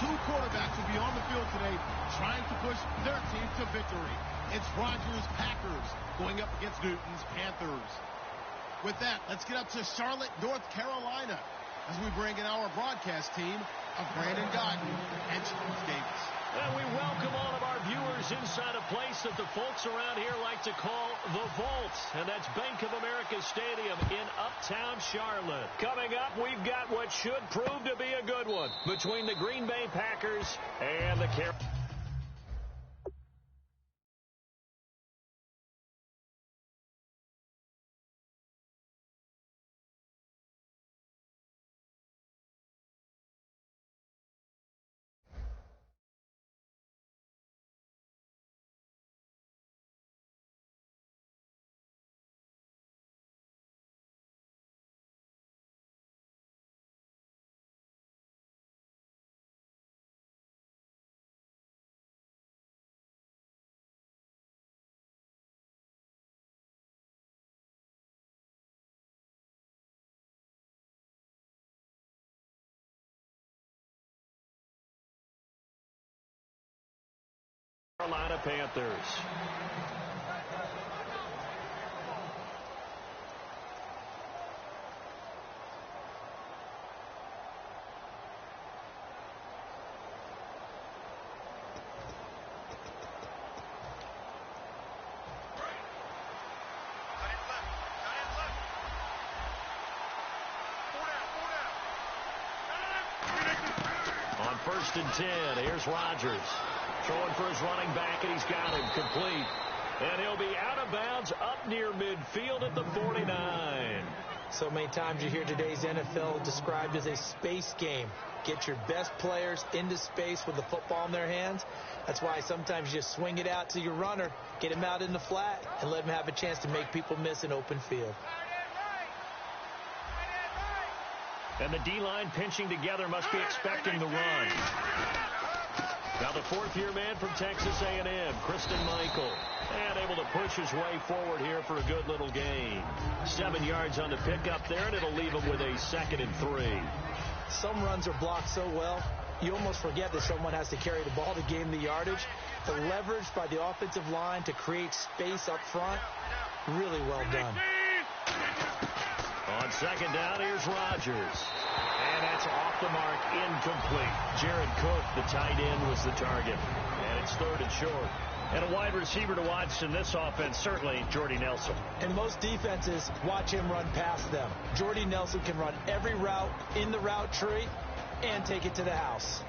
Two quarterbacks will be on the field today trying to push their team to victory. It's Rogers' Packers going up against Newton's Panthers. With that, let's get up to Charlotte, North Carolina, as we bring in our broadcast team of Brandon Godden and Charles Davis. And we welcome all of our viewers inside a place that the folks around here like to call the Vault. And that's Bank of America Stadium in Uptown Charlotte. Coming up, we've got what should prove to be a good one between the Green Bay Packers and the Carolina. Carolina Panthers. On 1st and 10, here's Rogers. Throwing for his running back, and he's got him complete. And he'll be out of bounds up near midfield at the 49. So many times you hear today's NFL described as a space game. Get your best players into space with the football in their hands. That's why sometimes you just swing it out to your runner, get him out in the flat, and let him have a chance to make people miss an open field. And the D-line pinching together must be expecting the run. Now the fourth-year man from Texas A&M, Christine Michael, and able to push his way forward here for a good little gain. 7 yards on the pickup there, and it'll leave him with a 2nd and 3. Some runs are blocked so well, you almost forget that someone has to carry the ball to gain the yardage. The leverage by the offensive line to create space up front, really well done. On 2nd down, here's Rogers. And that's off the mark, incomplete. Jared Cook, the tight end, was the target. And it's 3rd and short. And a wide receiver to watch in this offense, certainly Jordy Nelson. And most defenses watch him run past them. Jordy Nelson can run every route in the route tree and take it to the house.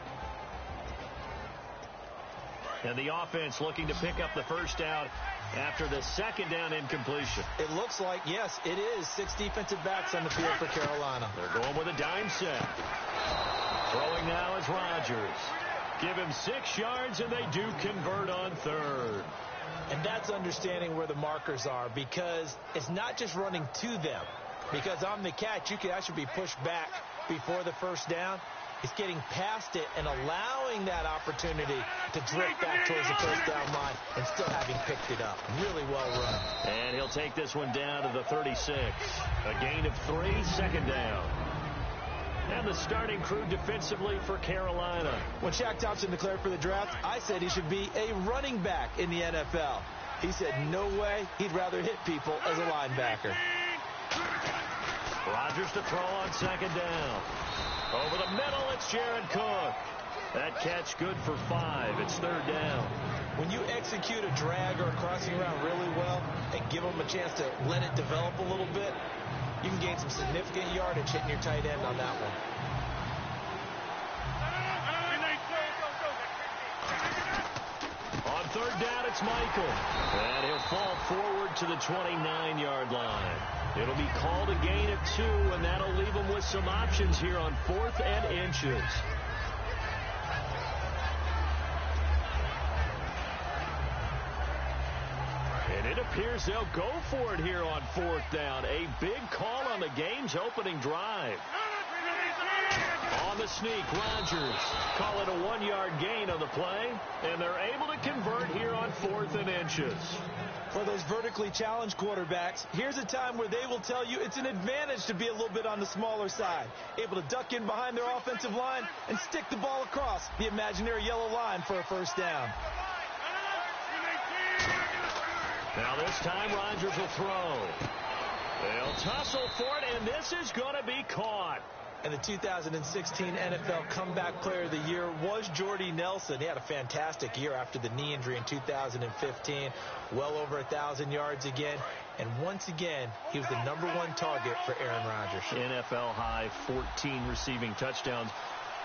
And the offense looking to pick up the first down after the 2nd down incompletion. It looks like, yes, it is 6 defensive backs on the field for Carolina. They're going with a dime set. Throwing now is Rogers. Give him 6 yards, and they do convert on 3rd. And that's understanding where the markers are, because it's not just running to them. Because on the catch, you can actually be pushed back before the first down. It's getting past it and allowing that opportunity to drift back towards the first down line and still having picked it up. Really well run. And he'll take this one down to the 36. A gain of 3, 2nd down. And the starting crew defensively for Carolina. When Shaq Thompson declared for the draft, I said he should be a running back in the NFL. He said no way, he'd rather hit people as a linebacker. Rogers to throw on 2nd down. Over the middle, it's Jared Cook. That catch good for 5. It's 3rd down. When you execute a drag or a crossing route really well and give them a chance to let it develop a little bit, you can gain some significant yardage hitting your tight end on that one. On 3rd down, it's Michael. And he'll fall forward to the 29-yard line. It'll be called a gain of 2, and that'll leave him with some options here on 4th and inches. And it appears they'll go for it here on 4th down. A big call on the game's opening drive. On on the sneak. Rodgers call it a 1-yard gain on the play, and they're able to convert here on 4th and inches. For those vertically challenged quarterbacks, here's a time where they will tell you it's an advantage to be a little bit on the smaller side, able to duck in behind their offensive line and stick the ball across the imaginary yellow line for a first down. Now this time Rodgers will throw. They'll tussle for it, and this is going to be caught. And the 2016 NFL Comeback Player of the Year was Jordy Nelson. He had a fantastic year after the knee injury in 2015. Well over 1,000 yards again. And once again, he was the #1 target for Aaron Rodgers. NFL high 14 receiving touchdowns.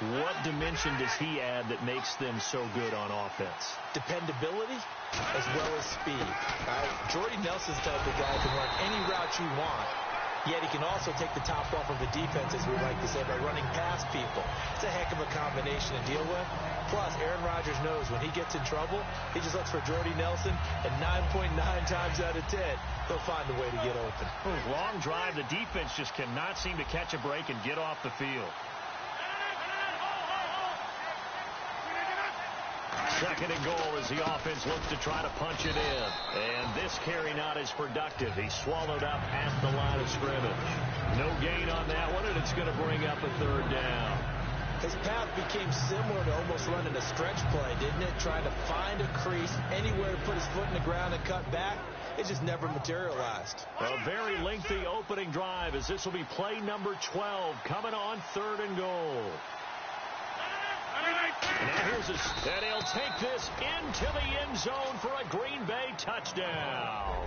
What dimension does he add that makes them so good on offense? Dependability as well as speed. Jordy Nelson's type of guy can run any route you want. Yet he can also take the top off of a defense, as we like to say, by running past people. It's a heck of a combination to deal with. Plus, Aaron Rodgers knows when he gets in trouble, he just looks for Jordy Nelson, and 9.9 times out of 10, he'll find a way to get open. Long drive. The defense just cannot seem to catch a break and get off the field. Second and goal as the offense looks to try to punch it in. And this carry not as productive. He swallowed up at the line of scrimmage. No gain on that one, and it's going to bring up a 3rd down. His path became similar to almost running a stretch play, didn't it? Trying to find a crease, anywhere to put his foot in the ground and cut back. It just never materialized. A very lengthy opening drive, as this will be play number 12 coming on 3rd and goal. And he'll take this into the end zone for a Green Bay touchdown.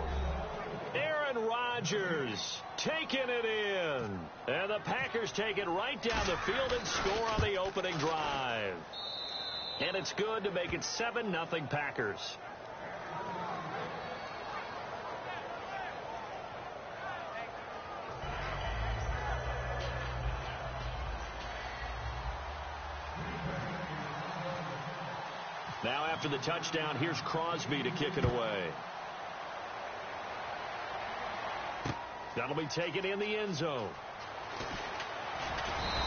Aaron Rodgers taking it in. And the Packers take it right down the field and score on the opening drive. And it's good to make it 7-0 Packers. Now after the touchdown, here's Crosby to kick it away. That'll be taken in the end zone.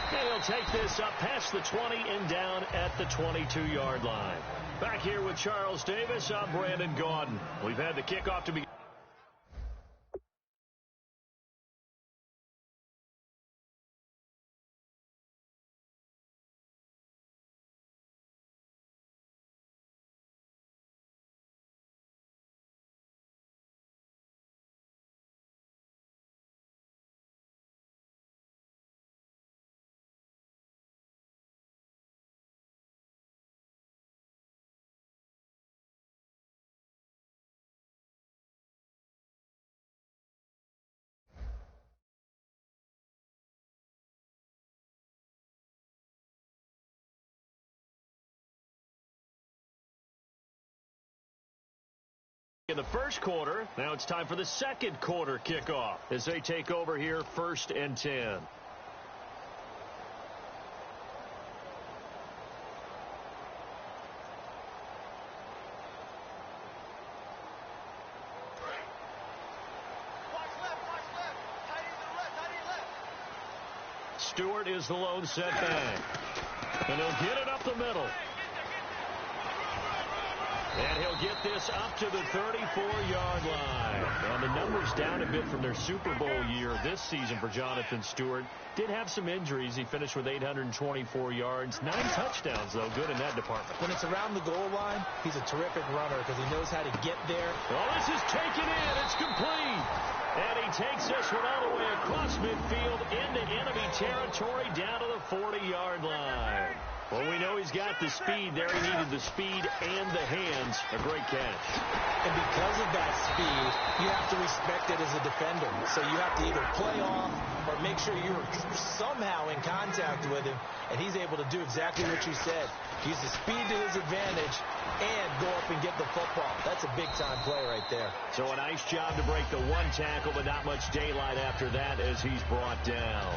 And he'll take this up past the 20 and down at the 22-yard line. Back here with Charles Davis, I'm Brandon Gaudin. We've had the kickoff to begin. In the first quarter, now it's time for the second quarter kickoff as they take over here 1st and 10. Stewart is the lone setback. And he'll get it up the middle. And he'll get this up to the 34-yard line. And the numbers down a bit from their Super Bowl year this season for Jonathan Stewart. Did have some injuries. He finished with 824 yards. 9 touchdowns, though. Good in that department. When it's around the goal line, he's a terrific runner because he knows how to get there. Well, this is taken in. It's complete. And he takes this one all the way across midfield into enemy territory down to the 40-yard line. Well, we know he's got the speed there. He needed the speed and the hands. A great catch. And because of that speed, you have to respect it as a defender. So you have to either play off or make sure you're somehow in contact with him. And he's able to do exactly what you said. Use the speed to his advantage and go up and get the football. That's a big-time play right there. So a nice job to break the one tackle, but not much daylight after that as he's brought down.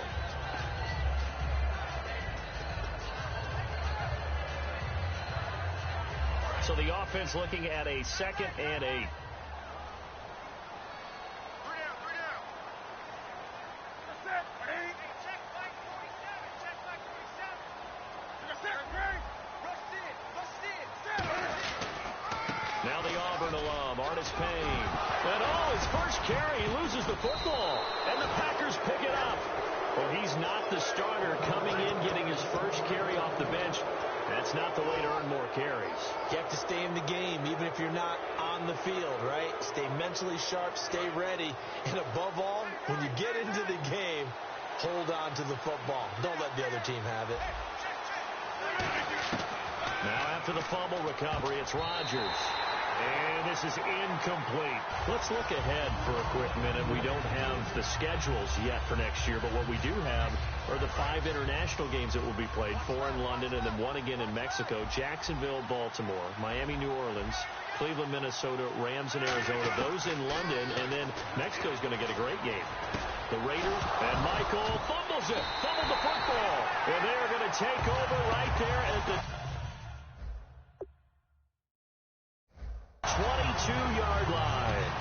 So the offense looking at a 2nd and 8. his first carry. He loses the football, and the Packers pick it up. Well, he's not the starter coming in, getting his first carry off the bench. That's not the way to earn more carries. You have to stay in the game, even if you're not on the field, right? Stay mentally sharp, stay ready, and above all, when you get into the game, hold on to the football. Don't let the other team have it. Now after the fumble recovery, it's Rodgers. And this is incomplete. Let's look ahead for a quick minute. We don't have the schedules yet for next year, but what we do have are the 5 international games that will be played, 4 in London and then 1 again in Mexico, Jacksonville, Baltimore, Miami, New Orleans, Cleveland, Minnesota, Rams, and Arizona. Those in London, and then Mexico's going to get a great game. The Raiders, and Michael fumbled the football. And they are going to take over right there at the 22-yard line.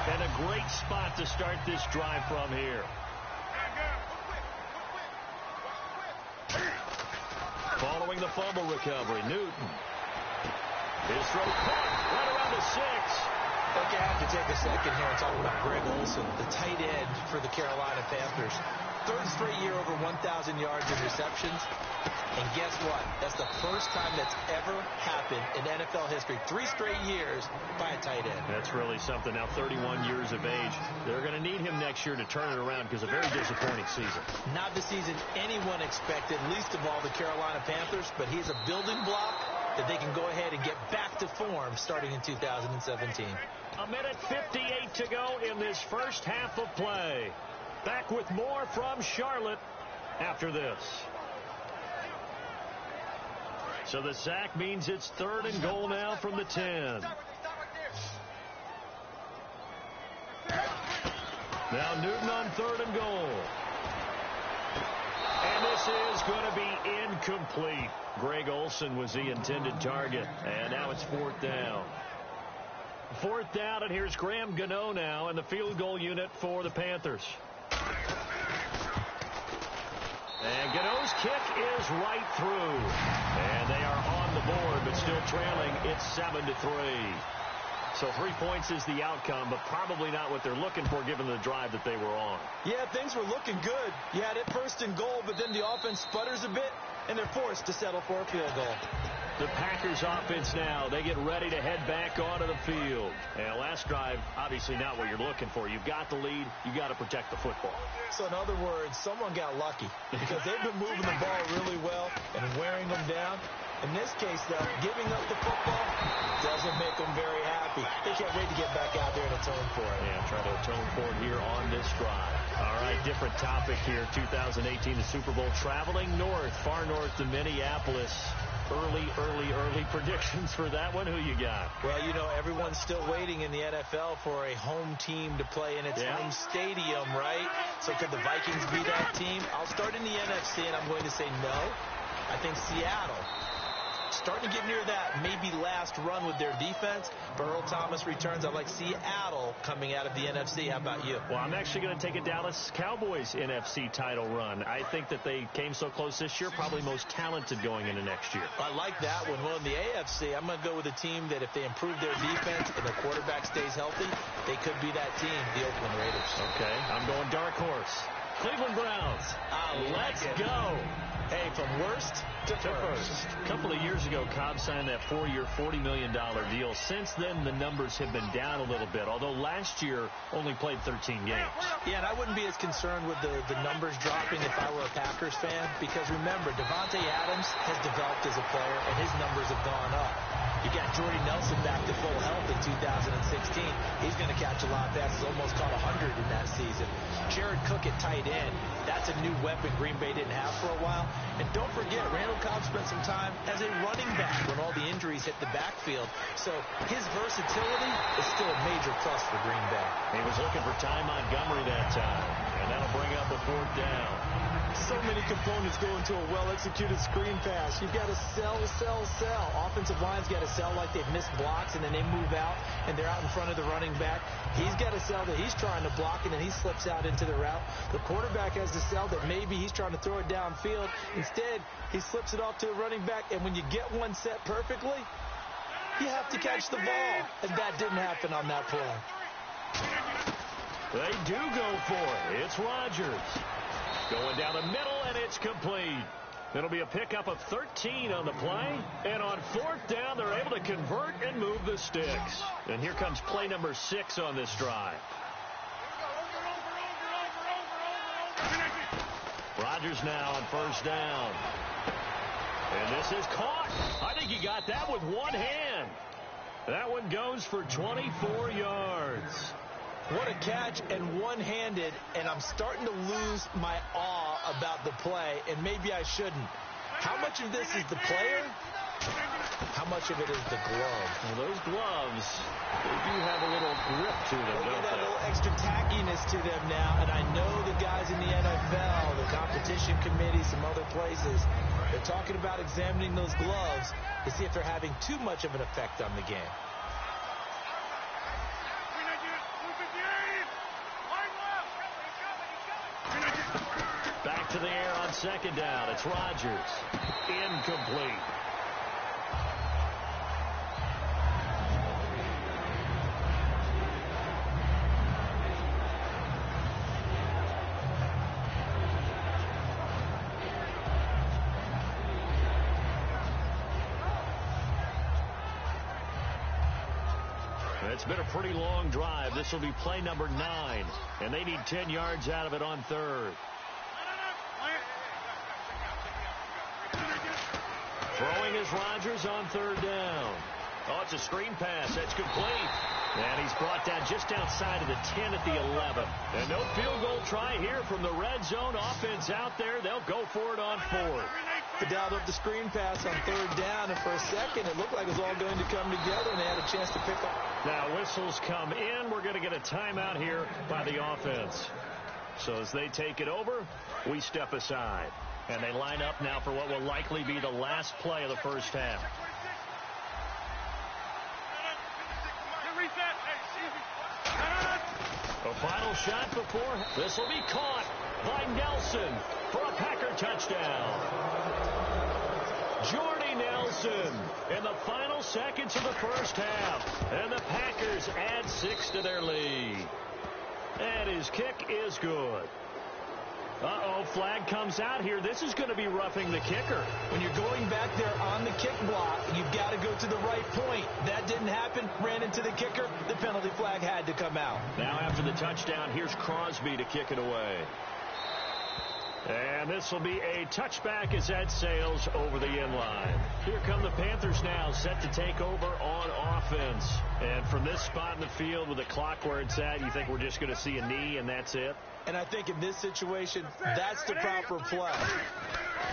And a great spot to start this drive from here. Following the fumble recovery, Newton. His throw caught right around the 6. Look, I have to take a second here and talk about Greg Olsen, the tight end for the Carolina Panthers. 3rd straight year over 1,000 yards in receptions. And guess what? That's the first time that's ever happened in NFL history. 3 straight years by a tight end. That's really something. Now 31 years of age. They're going to need him next year to turn it around because a very disappointing season. Not the season anyone expected, least of all the Carolina Panthers, but he's a building block that they can go ahead and get back to form starting in 2017. A minute 58 to go in this first half of play. Back with more from Charlotte after this. So the sack means it's 3rd and goal now from the 10. Now Newton on 3rd and goal. And this is going to be incomplete. Greg Olsen was the intended target. And now it's 4th down. 4th down, and here's Graham Gano now in the field goal unit for the Panthers. And Gano's kick is right through. And they are on the board, but still trailing. It's 7-3. So 3 points is the outcome, but probably not what they're looking for given the drive that they were on. Yeah, things were looking good. You had it 1st and goal, but then the offense sputters a bit, and they're forced to settle for a field goal. The Packers offense now, they get ready to head back onto the field. And last drive, obviously not what you're looking for. You've got the lead. You got to protect the football. So in other words, someone got lucky because they've been moving the ball really well and wearing them down. In this case, though, giving up the football doesn't make them very happy. They can't wait to get back out there and atone for it. Yeah, try to atone for it here on this drive. All right, different topic here. 2018, the Super Bowl, traveling north, far north to Minneapolis. Early predictions for that one. Who you got? Well, you know, everyone's still waiting in the NFL for a home team to play in its home stadium, right? So could the Vikings be that team? I'll start in the NFC, and I'm going to say no. I think Seattle, starting to get near that maybe last run with their defense. If Earl Thomas returns, I like Seattle coming out of the NFC. How about you? Well, I'm actually going to take a Dallas Cowboys NFC title run. I think that they came so close this year, probably most talented going into next year. I like that one. Well, in the AFC, I'm going to go with a team that if they improve their defense and their quarterback stays healthy, they could be that team, the Oakland Raiders. Okay, I'm going dark horse. Cleveland Browns. Let's go. Hey, from worst to first. A couple of years ago, Cobb signed that 4-year, $40 million deal. Since then, the numbers have been down a little bit, although last year only played 13 games. Yeah, and I wouldn't be as concerned with the numbers dropping if I were a Packers fan, because remember, Devontae Adams has developed as a player, and his numbers have gone up. You got Jordy Nelson back to full health in 2016. He's going to catch a lot of passes, almost caught 100 in that season. Jared Cook at tight end. That's a new weapon Green Bay didn't have for a while. And don't forget, Randall Cobb spent some time as a running back when all the injuries hit the backfield. So his versatility is still a major plus for Green Bay. He was looking for Ty Montgomery that time, and that'll bring up a 4th down. So many components go into a well-executed screen pass. You've got to sell. Offensive line's got to sell like they've missed blocks, and then they move out, and they're out in front of the running back. He's got to sell that he's trying to block it, and he slips out into the route. The quarterback has to sell that maybe he's trying to throw it downfield. Instead, he slips it off to the running back, and when you get one set perfectly, you have to catch the ball, and that didn't happen on that play. They do go for it. It's Rodgers. Going down the middle, and it's complete. It'll be a pickup of 13 on the play. And on fourth down, they're able to convert and move the sticks. And here comes play number 6 on this drive. Rodgers now on first down. And this is caught. I think he got that with one hand. That one goes for 24 yards. What a catch, and one-handed, and I'm starting to lose my awe about the play, and maybe I shouldn't. How much of this is the player? How much of it is the glove? Well, those gloves, they do have a little grip to them, don't that they? little extra tackiness to them now, and I know the guys in the NFL, the competition committee, some other places, they're talking about examining those gloves to see if they're having too much of an effect on the game. Back to the air on second down. It's Rodgers. Incomplete. It's been a pretty long drive. This will be play number 9, and they need 10 yards out of it on third. Throwing is Rodgers on third down. Oh, it's a screen pass. That's complete. And he's brought down just outside of the 10 at the 11. And no field goal try here from the red zone. Offense out there. They'll go for it on fourth. They dialed up the screen pass on third down, and for a second it looked like it was all going to come together, and they had a chance to pick up. Now whistles come in. We're going to get a timeout here by the offense. So as they take it over, we step aside. And they line up now for what will likely be the last play of the first half. A final shot before. This will be caught by Nelson for a Packer touchdown. Jordy Nelson in the final seconds of the first half. And the Packers add 6 to their lead. And his kick is good. Uh-oh, flag comes out here. This is going to be roughing the kicker. When you're going back there on the kick block, you've got to go to the right point. That didn't happen. Ran into the kicker. The penalty flag had to come out. Now after the touchdown, here's Crosby to kick it away. And this will be a touchback as that sails over the end line. Here come the Panthers now, set to take over on offense. And from this spot in the field with the clock where it's at, you think we're just going to see a knee and that's it? And I think in this situation, that's the proper play.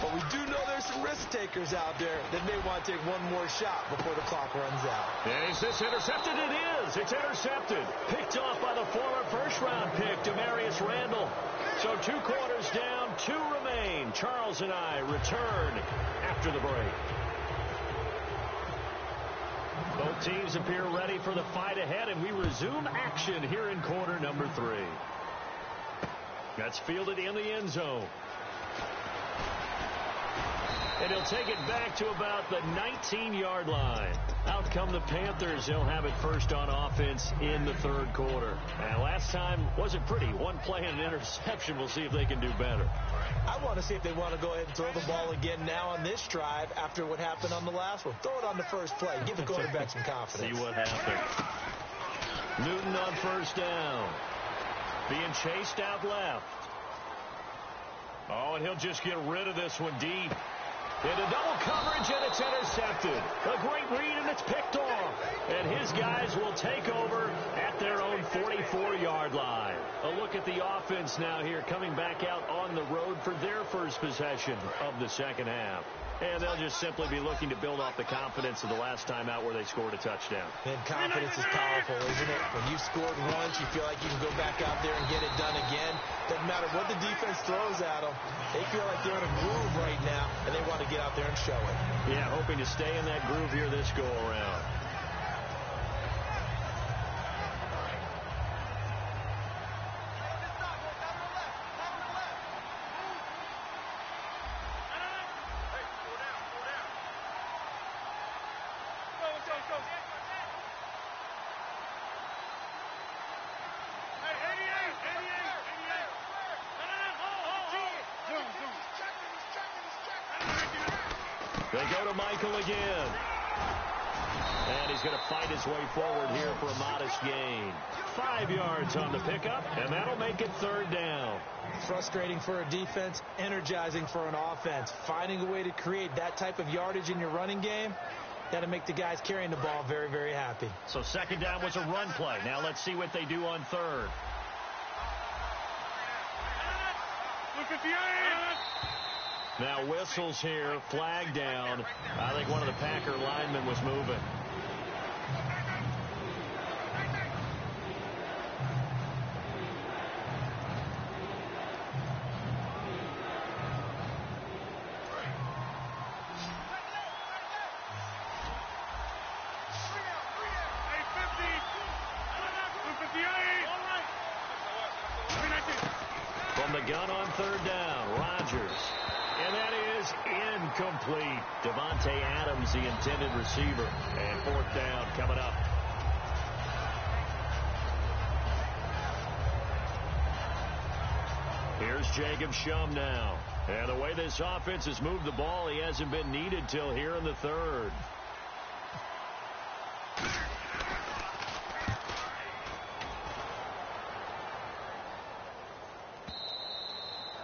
But we do know there's some risk takers out there that may want to take one more shot before the clock runs out. And is this intercepted? It is. It's intercepted. Picked off by the former first-round pick, Demarius Randall. So 2 quarters down, 2 remain. Charles and I return after the break. Both teams appear ready for the fight ahead, and we resume action here in quarter number 3. That's fielded in the end zone. And he'll take it back to about the 19-yard line. Out come the Panthers. They'll have it first on offense in the third quarter. And last time wasn't pretty. One play and an interception. We'll see if they can do better. I want to see if they want to go ahead and throw the ball again now on this drive after what happened on the last one. Throw it on the first play. Give the quarterback some confidence. See what happens. Newton on first down. Being chased out left. Oh, and he'll just get rid of this one deep. Into double coverage, and it's intercepted. A great read, and it's picked off. And his guys will take over at their own 44-yard line. A look at the offense now here, coming back out on the road for their first possession of the second half. And they'll just simply be looking to build off the confidence of the last time out where they scored a touchdown. And confidence is powerful, isn't it? When you've scored once, you feel like you can go back out there and get it done again. Doesn't matter what the defense throws at them. They feel like they're in a groove right now, and they want to get out there and show it. Yeah, hoping to stay in that groove here this go-around. They go to Michael again. And he's going to fight his way forward here for a modest gain. 5 yards on the pickup, and that'll make it 3rd down. Frustrating for a defense, energizing for an offense. Finding a way to create that type of yardage in your running game, that'll make the guys carrying the ball very, very happy. So 2nd down was a run play. Now let's see what they do on 3rd. Now whistles here, flag down. I think one of the Packer linemen was moving. From the gun on 3rd down, Rodgers. And that is incomplete. Devontae Adams, the intended receiver. And 4th down coming up. Here's Jacob Shum now. And the way this offense has moved the ball, he hasn't been needed till here in the 3rd.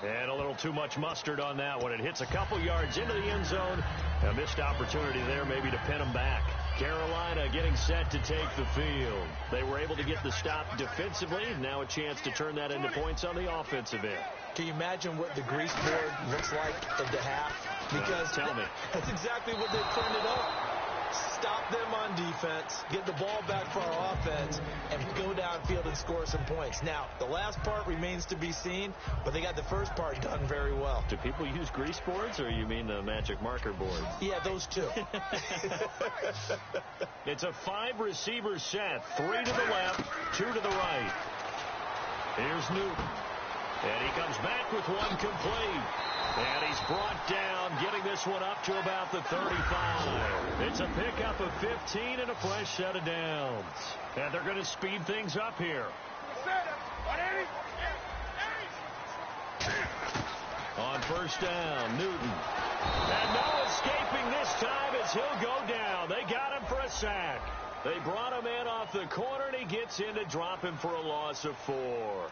And a little too much mustard on that one. It hits a couple yards into the end zone. A missed opportunity there maybe to pin them back. Carolina getting set to take the field. They were able to get the stop defensively. Now a chance to turn that into points on the offensive end. Can you imagine what the grease board looks like at the half? Because tell me. That's exactly what they printed up. Stop them on defense, get the ball back for our offense, and go downfield and score some points. Now, the last part remains to be seen, but they got the first part done very well. Do people use grease boards, or you mean the magic marker board? Yeah, those two. It's a 5-receiver set. 3 to the left, 2 to the right. Here's Newton. And he comes back with one complete. And he's brought down, getting this one up to about the 35. It's a pickup of 15 and a fresh set of downs. And they're going to speed things up here. On 1st down, Newton. And no escaping this time as he'll go down. They got him for a sack. They brought him in off the corner, and he gets in to drop him for a loss of 4.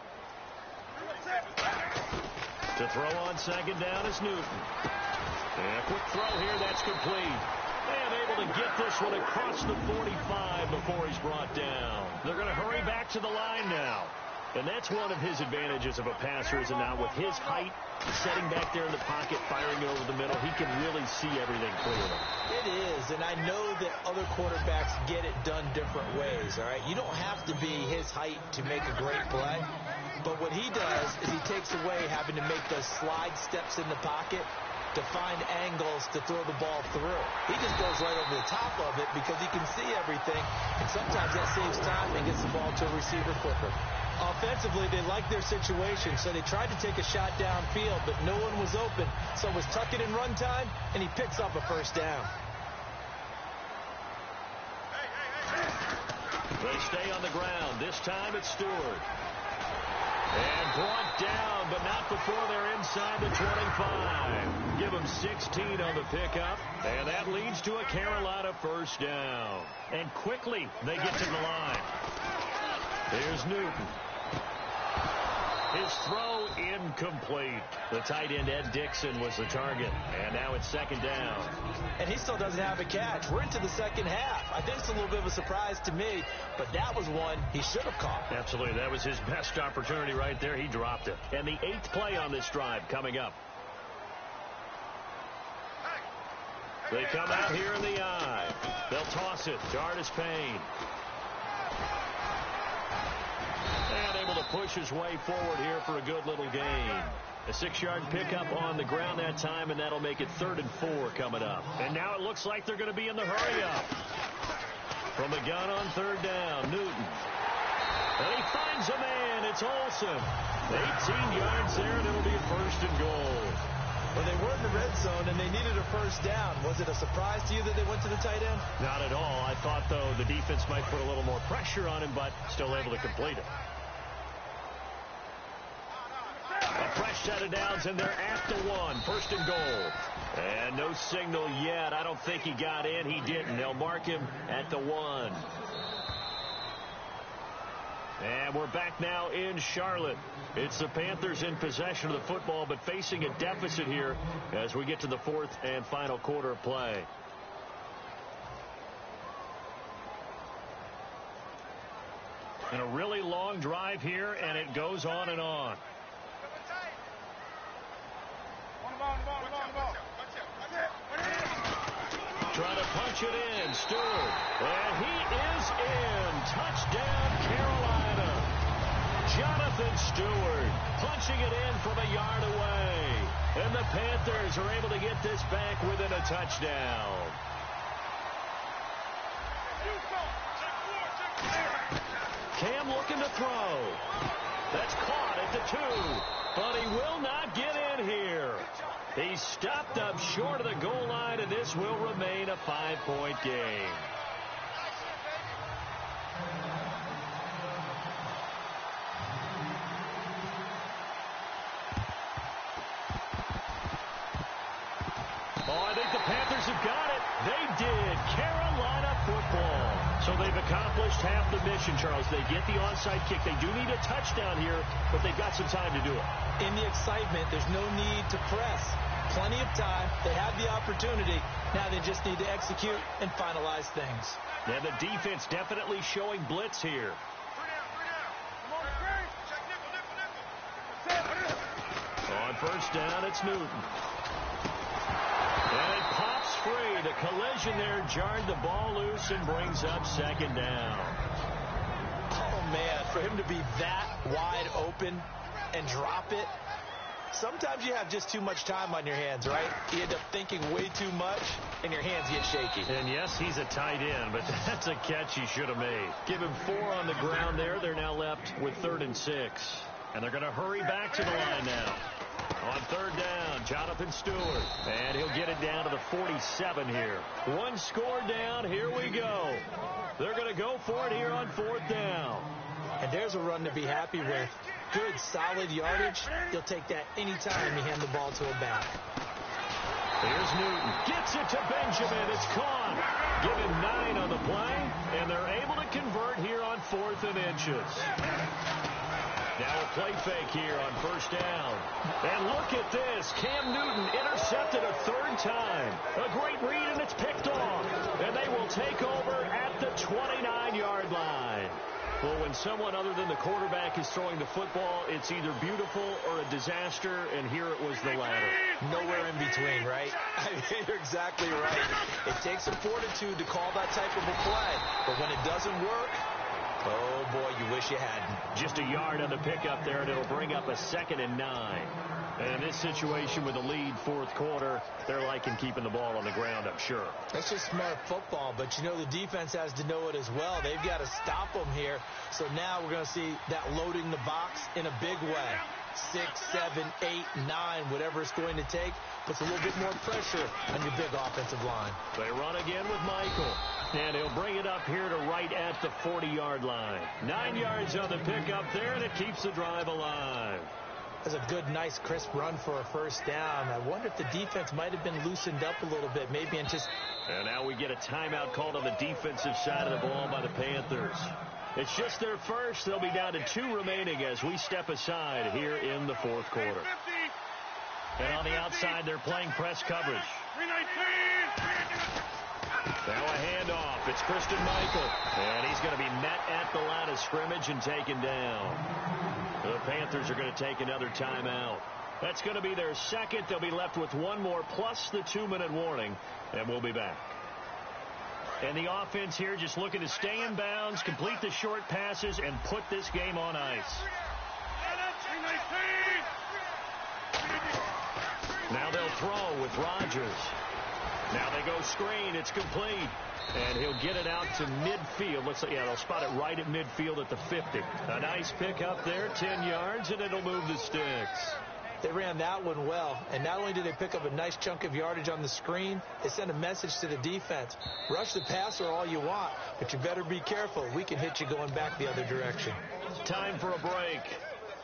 To throw on 2nd down is Newton. And a quick throw here, that's complete. And able to get this one across the 45 before he's brought down. They're going to hurry back to the line now. And that's one of his advantages of a passer, is not with his height, setting back there in the pocket, firing it over the middle, he can really see everything clearly. It is, and I know that other quarterbacks get it done different ways, all right? You don't have to be his height to make a great play, but what he does is he takes away having to make those slide steps in the pocket to find angles to throw the ball through. He just goes right over the top of it because he can see everything, and sometimes that saves time and gets the ball to a receiver quicker. Offensively, they like their situation, so they tried to take a shot downfield, but no one was open, so it was tuck it in run time, and he picks up a 1st down. They stay on the ground. This time it's Stewart. And brought down, but not before they're inside the 25. Give them 16 on the pickup, and that leads to a Carolina 1st down. And quickly, they get to the line. Here's Newton. His throw incomplete. The tight end, Ed Dixon, was the target. And now it's 2nd down. And he still doesn't have a catch. We're into the 2nd half. I think it's a little bit of a surprise to me, but that was one he should have caught. Absolutely. That was his best opportunity right there. He dropped it. And the 8th play on this drive coming up. They come out here in the eye. They'll toss it to Artis Payne. And able to push his way forward here for a good little gain. A 6-yard pickup on the ground that time, and that'll make it 3rd and 4 coming up. And now it looks like they're going to be in the hurry-up. From the gun on 3rd down, Newton. And he finds a man. It's Olsen. 18 yards there, and it'll be a 1st and goal. Well, they were in the red zone, and they needed a 1st down. Was it a surprise to you that they went to the tight end? Not at all. I thought, though, the defense might put a little more pressure on him, but still able to complete it. A fresh set of downs, and they're at the 1. First and goal. And no signal yet. I don't think he got in. He didn't. They'll mark him at the 1. And we're back now in Charlotte. It's the Panthers in possession of the football, but facing a deficit here as we get to the 4th and final quarter of play. And a really long drive here, and it goes on and on. Trying to punch it in, Stewart. And he is in. Touchdown, Carolina. Jonathan Stewart punching it in from a yard away. And the Panthers are able to get this back within a touchdown. Cam looking to throw. That's caught at the 2. But he will not get in here. He stopped up short of the goal line, and this will remain a 5-point game. Oh, I think the Panthers have got it. They did. Carolina football. So they've accomplished half the mission, Charles. They get the onside kick. They do need a touchdown here, but they've got some time to do it. In the excitement, there's no need to press. Plenty of time. They have the opportunity. Now they just need to execute and finalize things. And the defense definitely showing blitz here. On first down, it's Newton. And it pops free. The collision there jarred the ball loose and brings up second down. Oh, man, for him to be that wide open and drop it, sometimes you have just too much time on your hands, right? You end up thinking way too much, and your hands get shaky. And, yes, he's a tight end, but that's a catch he should have made. Give him 4 on the ground there. They're now left with 3rd and 6. And they're going to hurry back to the line now. On 3rd down, Jonathan Stewart. And he'll get it down to the 47 here. 1 score down. Here we go. They're going to go for it here on 4th down. And there's a run to be happy with. Good, solid yardage. He'll take that anytime you hand the ball to a back. Here's Newton. Gets it to Benjamin. It's caught. Give him 9 on the play. And they're able to convert here on 4th and inches. Now a play fake here on 1st down. And look at this. Cam Newton intercepted a 3rd time. A great read, and it's picked off. And they will take over at the 29-yard line. Well, when someone other than the quarterback is throwing the football, it's either beautiful or a disaster, and here it was the latter. Nowhere in between, right? I mean, you're exactly right. It takes some fortitude to call that type of a play. But when it doesn't work, oh, boy, you wish you hadn't. Just a yard on the pickup there, and it'll bring up a 2nd and 9. And in this situation with a lead 4th quarter, they're liking keeping the ball on the ground, I'm sure. That's just smart football, but you know the defense has to know it as well. They've got to stop them here. So now we're going to see that loading the box in a big way. 6, 7, 8, 9, whatever it's going to take, puts a little bit more pressure on your big offensive line. They run again with Michael. And he'll bring it up here to right at the 40-yard line. 9 yards on the pickup there, and it keeps the drive alive. That's a good, nice, crisp run for a 1st down. I wonder if the defense might have been loosened up a little bit, maybe And now we get a timeout called on the defensive side of the ball by the Panthers. It's just their first. They'll be down to 2 remaining as we step aside here in the 4th quarter. And on the outside, they're playing press coverage. Now a handoff. It's Christian Michael. And he's going to be met at the line of scrimmage and taken down. The Panthers are going to take another timeout. That's going to be their 2nd. They'll be left with 1 more plus the 2-minute warning. And we'll be back. And the offense here just looking to stay in bounds, complete the short passes, and put this game on ice. Now they'll throw with Rodgers. Now they go screen. It's complete. And he'll get it out to midfield. Looks like, yeah, they'll spot it right at midfield at the 50. A nice pick up there, 10 yards, and it'll move the sticks. They ran that one well, and not only did they pick up a nice chunk of yardage on the screen, they sent a message to the defense. Rush the passer all you want, but you better be careful. We can hit you going back the other direction. Time for a break.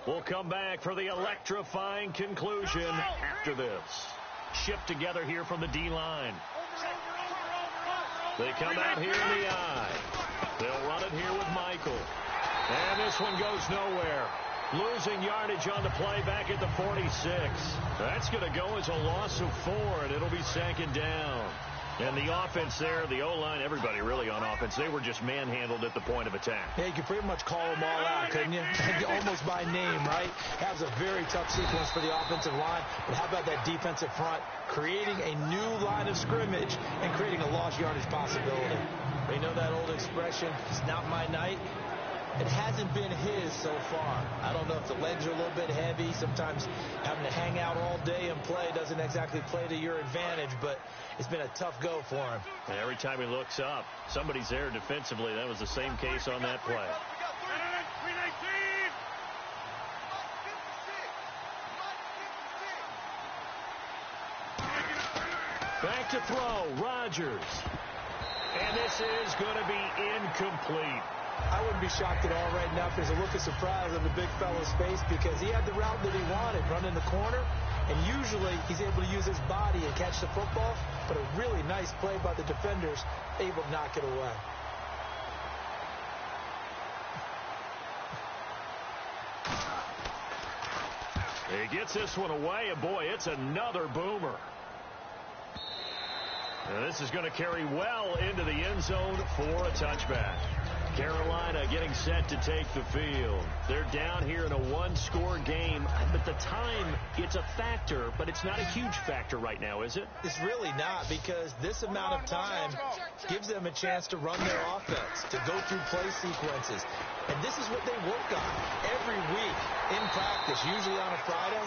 We'll come back for the electrifying conclusion after this. Shift together here from the D-line. They come out here in the I. They'll run it here with Michael. And this one goes nowhere. Losing yardage on the play back at the 46. That's going to go as a loss of 4, and it'll be second down. And the offense there, the O-line, everybody really on offense, they were just manhandled at the point of attack. Yeah, you could pretty much call them all out, couldn't you? Almost by name, right? That was a very tough sequence for the offensive line. But how about that defensive front creating a new line of scrimmage and creating a lost yardage possibility? You know that old expression, it's not my night? It hasn't been his so far. I don't know if the legs are a little bit heavy. Sometimes having to hang out all day and play doesn't exactly play to your advantage, but it's been a tough go for him. And every time he looks up, somebody's there defensively. That was the same case on that play. Back to throw, Rodgers. And this is going to be incomplete. I wouldn't be shocked at all right now if there's a look of surprise on the big fella's face because he had the route that he wanted, running the corner, and usually he's able to use his body and catch the football, but a really nice play by the defenders, able to knock it away. He gets this one away, and boy, it's another boomer. Now this is going to carry well into the end zone for a touchback. Carolina getting set to take the field. They're down here in a one-score game, but the time, it's a factor, but it's not a huge factor right now, is it? It's really not, because this amount of time gives them a chance to run their offense, to go through play sequences. And this is what they work on every week in practice, usually on a Friday.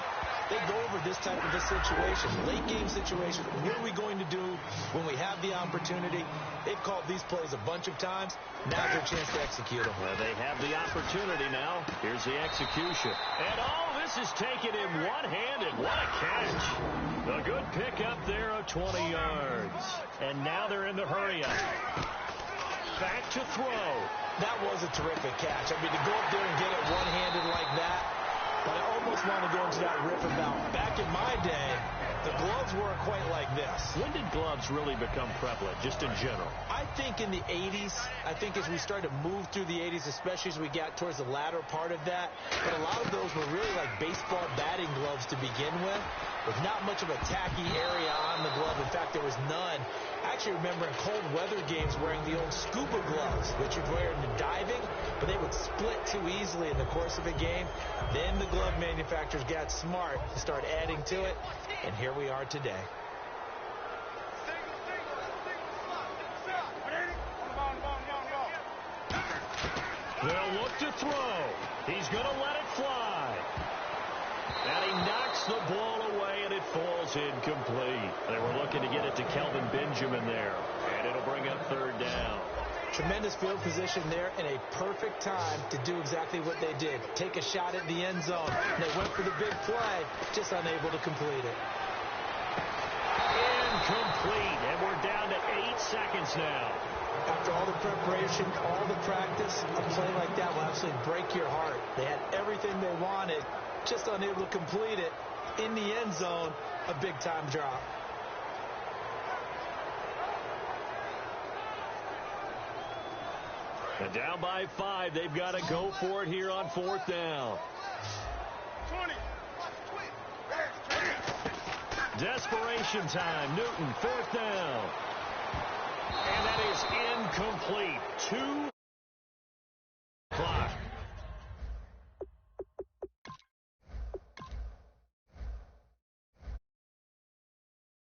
They go over this type of a situation, late-game situation. What are we going to do when we have the opportunity? They've called these plays a bunch of times. Now's their chance to execute them. Well, they have the opportunity now. Here's the execution. And all this is taken in one-handed. What a catch. A good pickup there of 20 yards. And now they're in the hurry-up. Back to throw. That was a terrific catch. I mean, to go up there and get it one-handed like that, but I almost want to go into that riff about back in my day, the gloves weren't quite like this. When did gloves really become prevalent, just in general? I think in the 80s. I think as we started to move through the 80s, especially as we got towards the latter part of that. But a lot of those were really like baseball batting gloves to begin with not much of a tacky area on the glove. In fact, there was none. I actually remember in cold weather games wearing the old scuba gloves, which you'd wear in the diving, but they would split too easily in the course of a game. Then the glove manufacturers got smart to start adding to it, and here we are today. They'll look to throw. He's going to let it fly. And he knocks the ball away, and it falls incomplete. They were looking to get it to Kelvin Benjamin there, and it'll bring up third down. Tremendous field position there and a perfect time to do exactly what they did. Take a shot at the end zone. They went for the big play, just unable to complete it. Incomplete, and we're down to 8 seconds now. After all the preparation, all the practice, a play like that will absolutely break your heart. They had everything they wanted, just unable to complete it. In the end zone, a big-time drop. And down by 5, they've got to go for it here on fourth down. 20. Desperation time. Newton, fourth down. And that is incomplete. 2